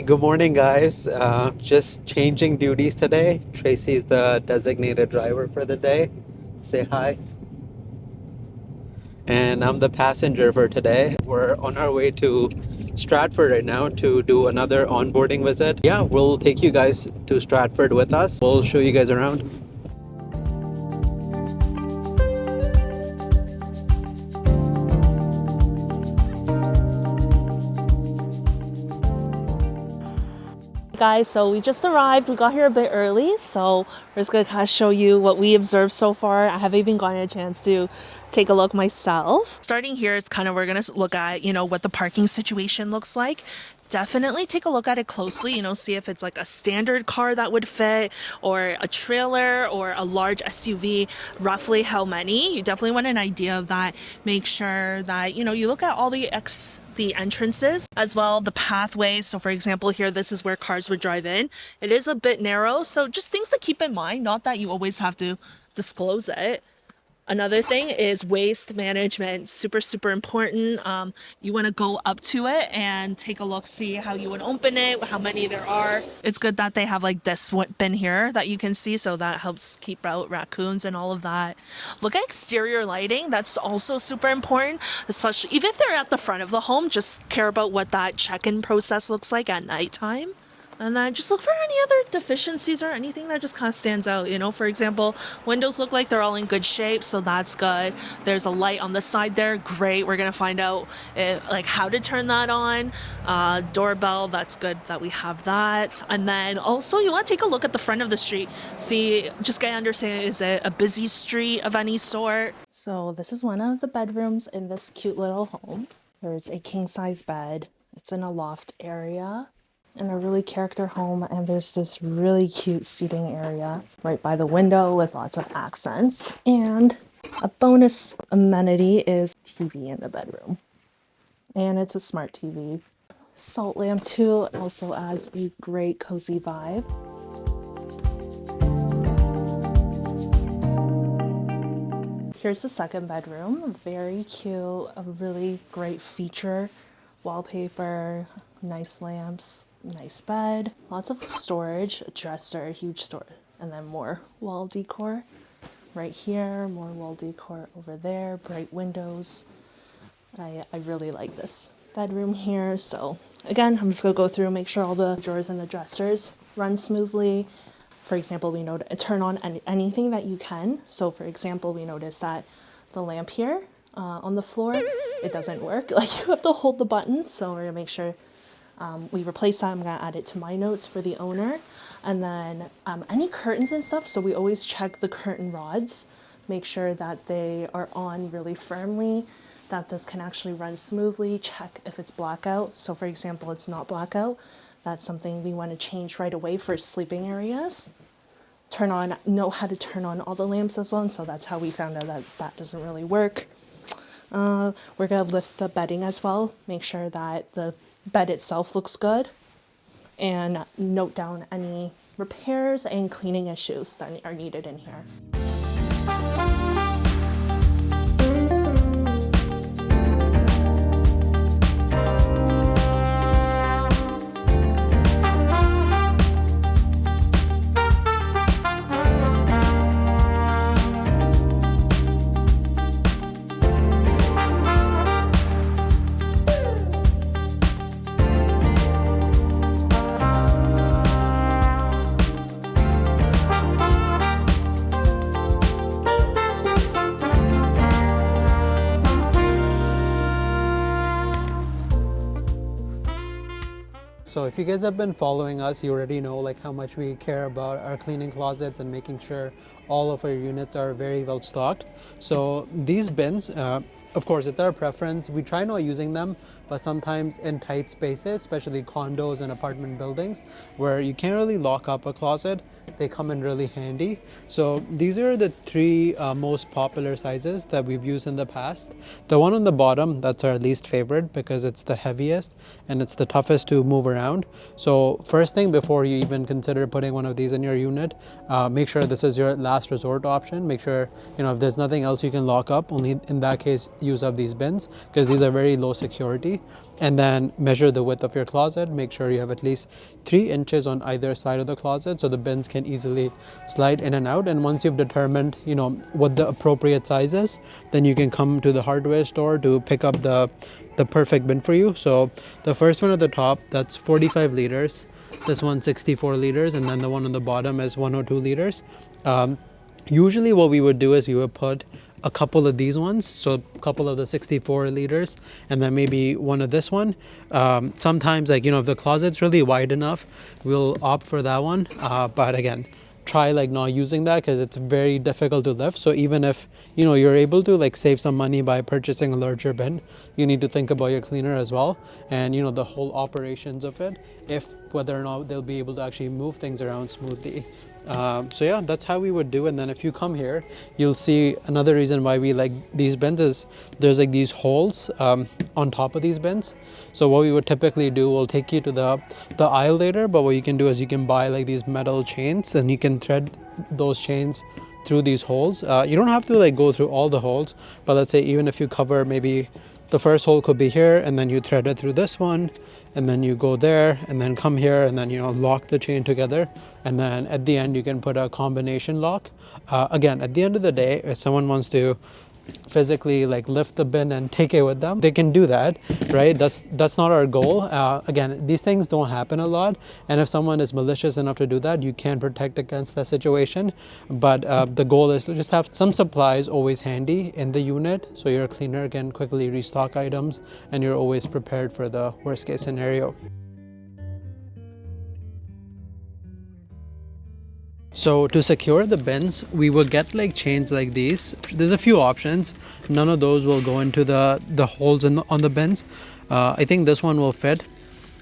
good morning, guys. Just changing duties today. Tracy's the designated driver for the day. Say hi. And I'm the passenger for today. We're on our way to Stratford right now to do another onboarding visit. Yeah, we'll take you guys to Stratford with us. We'll show you guys around. Guys, so we just arrived. We got here a bit early, so we're just gonna kind of show you what we observed so far. I haven't even gotten a chance to take a look myself. Starting here is kind of, we're gonna look at, what the parking situation looks like. Definitely take a look at it closely, see if it's like a standard car that would fit, or a trailer, or a large SUV, roughly how many. You definitely want an idea of that. Make sure that, you look at all the entrances as well, the pathways. So for example, here, this is where cars would drive in. It is a bit narrow, so just things to keep in mind, not that you always have to disclose it. Another thing is waste management, super important. You want to go up to it and take a look, see how you would open it, how many there are. It's good that they have like this bin here that you can see, so that helps keep out raccoons and all of that. Look at exterior lighting, that's also super important, especially even if they're at the front of the home. Just care about what that check-in process looks like at nighttime. And then just look for any other deficiencies or anything that just kind of stands out. For example, windows look like they're all in good shape, so that's good. There's a light on the side there, great. We're gonna find out how to turn that on. Doorbell, that's good that we have that. And then also you want to take a look at the front of the street. See, just get understand, is it a busy street of any sort? So this is one of the bedrooms in this cute little home. There's a king-size bed. It's in a loft area. In a really character home, and there's this really cute seating area right by the window with lots of accents. And a bonus amenity is TV in the bedroom, and it's a smart TV. Salt lamp too also adds a great cozy vibe. Here's the second bedroom. Very cute, a really great feature. Wallpaper, nice lamps, nice bed, lots of storage, a dresser, a huge store, and then more wall decor right here, more wall decor over there, bright windows. I really like this bedroom here. So again, I'm just gonna go through and make sure all the drawers and the dressers run smoothly. For example, we know to turn on anything that you can. So for example, we noticed that the lamp here on the floor, it doesn't work. Like, you have to hold the button. So we're gonna make sure we replace that. I'm gonna add it to my notes for the owner. And then any curtains and stuff, so we always check the curtain rods, make sure that they are on really firmly, that this can actually run smoothly. Check if it's blackout. So for example, it's not blackout. That's something we want to change right away for sleeping areas. Know how to turn on all the lamps as well. And so that's how we found out that that doesn't really work. We're gonna lift the bedding as well, make sure that the bed itself looks good, and note down any repairs and cleaning issues that are needed in here. So if you guys have been following us, you already know how much we care about our cleaning closets and making sure all of our units are very well stocked. So these bins, of course, it's our preference. We try not using them, but sometimes in tight spaces, especially condos and apartment buildings, where you can't really lock up a closet, they come in really handy. So these are the three most popular sizes that we've used in the past. The one on the bottom, that's our least favorite because it's the heaviest and it's the toughest to move around. So first thing, before you even consider putting one of these in your unit, make sure this is your last last resort option. Make sure, if there's nothing else you can lock up, only in that case use up these bins, because these are very low security. And then measure the width of your closet. Make sure you have at least 3 inches on either side of the closet so the bins can easily slide in and out. And once you've determined, what the appropriate size is, then you can come to the hardware store to pick up the perfect bin for you. So the first one at the top, that's 45 liters. This one's 64 liters, and then the one on the bottom is 102 liters. Usually what we would do is we would put a couple of these ones, so a couple of the 64 liters, and then maybe one of this one. Sometimes, if the closet's really wide enough, we'll opt for that one. But again, try not using that, because it's very difficult to lift. So even if you're able to save some money by purchasing a larger bin, you need to think about your cleaner as well, and the whole operations of it, if whether or not they'll be able to actually move things around smoothly. So yeah, that's how we would do. And then if you come here, you'll see another reason why we like these bins is there's these holes on top of these bins. So what we would typically do, we'll take you to the aisle later, but what you can do is you can buy these metal chains, and you can thread those chains through these holes. You don't have to go through all the holes, but let's say even if you cover, maybe the first hole could be here, and then you thread it through this one, and then you go there, and then come here, and then lock the chain together, and then at the end you can put a combination lock. Again, at the end of the day, if someone wants to physically lift the bin and take it with them, they can do that, right? That's not our goal. Again, these things don't happen a lot, and if someone is malicious enough to do that, you can protect against that situation. But the goal is to just have some supplies always handy in the unit, so your cleaner can quickly restock items, and you're always prepared for the worst case scenario. So to secure the bins, we will get chains like these. There's a few options. None of those will go into the holes on the bins. I think this one will fit.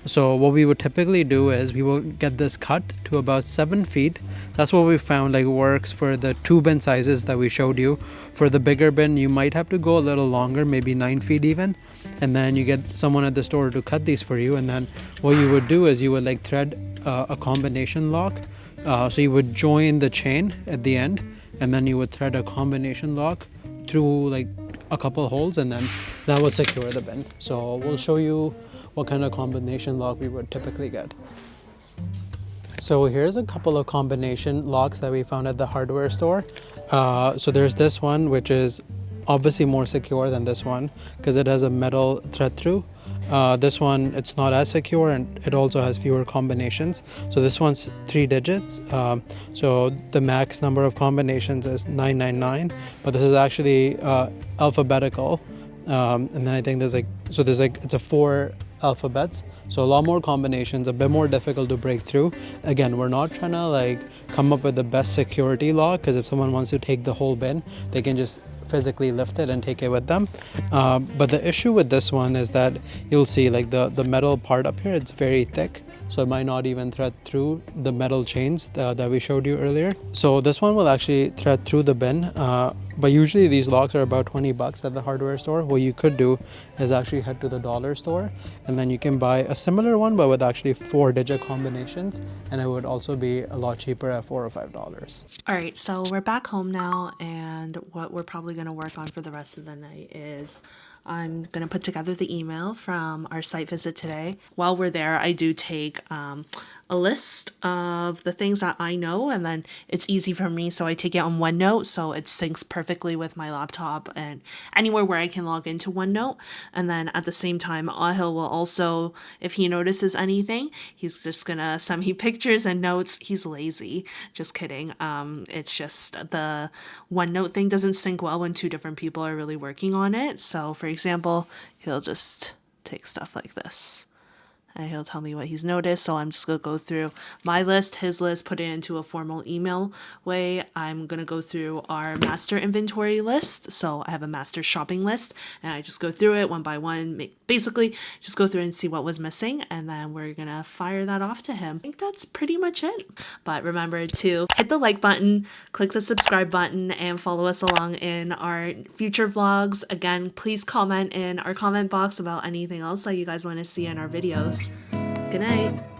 So what we would typically do is we will get this cut to about 7 feet. That's what we found works for the 2 bin sizes that we showed you. For the bigger bin, you might have to go a little longer, maybe 9 feet even. And then you get someone at the store to cut these for you. And then what you would do is you would thread a combination lock. So you would join the chain at the end, and then you would thread a combination lock through a couple holes, and then that would secure the bin. So we'll show you what kind of combination lock we would typically get. So here's a couple of combination locks that we found at the hardware store. So there's this one, which is obviously more secure than this one because it has a metal thread through. This one, it's not as secure, and it also has fewer combinations. So this one's 3 digits. So the max number of combinations is 999, but this is actually alphabetical. And then I think there's it's a 4 alphabets, so a lot more combinations, a bit more difficult to break through. Again, we're not trying to come up with the best security lock, because if someone wants to take the whole bin, they can just physically lift it and take it with them. But the issue with this one is that you'll see the metal part up here, it's very thick, so it might not even thread through the metal chains that we showed you earlier. So this one will actually thread through the bin, but usually these locks are about $20 at the hardware store. What you could do is actually head to the dollar store, and then you can buy a similar one but with actually 4-digit combinations, and it would also be a lot cheaper at $4 or $5. All right, so we're back home now, and what we're probably going to work on for the rest of the night is I'm going to put together the email from our site visit today. While we're there, I do take a list of the things that I know, and then it's easy for me, so I take it on OneNote, so it syncs perfectly with my laptop and anywhere where I can log into OneNote. And then at the same time, Ahil will also, if he notices anything, he's just gonna send me pictures and notes. He's lazy, just kidding. It's just the OneNote thing doesn't sync well when 2 different people are really working on it. So for example, he'll just take stuff like this, and he'll tell me what he's noticed. So I'm just going to go through my list, his list, put it into a formal email way. I'm going to go through our master inventory list. So I have a master shopping list, and I just go through it one by one, basically just go through and see what was missing, and then we're going to fire that off to him. I think that's pretty much it. But remember to hit the like button, click the subscribe button, and follow us along in our future vlogs. Again, please comment in our comment box about anything else that you guys want to see in our videos. Good night.